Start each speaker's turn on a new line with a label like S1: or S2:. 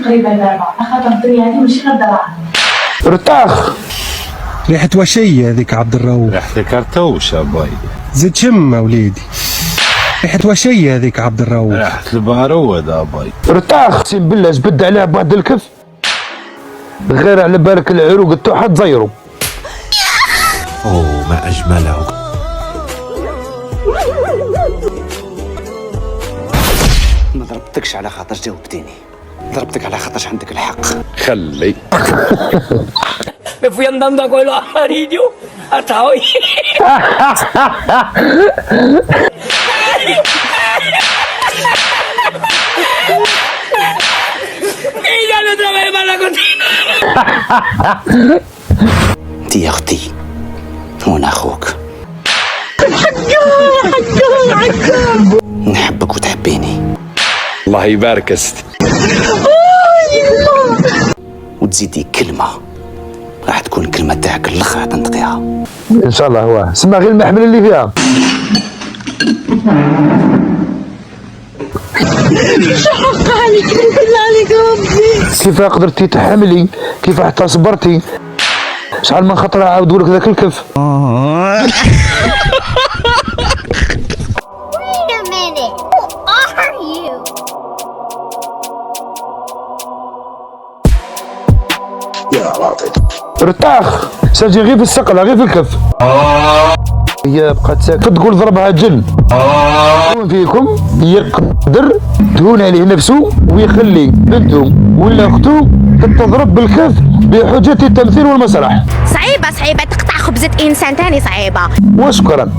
S1: غريبة دابا خاطر الدنيا هادي ماشي غير دراهم.
S2: ارتاح. ريحة وشية هذيك عبد الرؤوف.
S3: ريحة كرتوش باي.
S2: زيد شم وليدي. ريحة وشية هذيك عبد الرؤوف.
S3: ريحة البارود باي.
S2: ارتاح اقسم بالله جبد عليها بواحد الكف غير على بالك العروق تاعها تزيرو.
S4: اوه ما اجمله.
S5: ما ضربتكش على خاطر جاوبتيني، ضربتك على خاطر عندك الحق.
S3: خلي
S6: Me fui andando con los amarillos hasta hoy. Y ya no otra vez más la contigo.
S5: انت يا اختي وانا اخوك. نحبك وتحبيني.
S3: الله يبارك ستي.
S5: وتزيدي كلمة راح تكون الكلمة تاعك الاخر تنطقيها
S2: ان شاء الله. هو سمع غير المحمل اللي فيها.
S1: حق عليك بالله عليك ربي.
S2: كيف قدرتي تحملي؟ كيف حتى صبرتي؟ شحال من خطره عاودوا لك ذاك الكف.
S7: Wait a minute. Who are you?
S2: ارتاح. ساجي غير في السقله غير في الكف. هي بقات ساكته تقول ضربها جن. فيكم يقدر تهون عليه نفسه ويخلي بنته ولا اخته تضرب بالكف بحجة التمثيل والمسرح.
S7: صعيبة تقطع خبزة إنسان تاني صعيبة.
S2: وشكرا.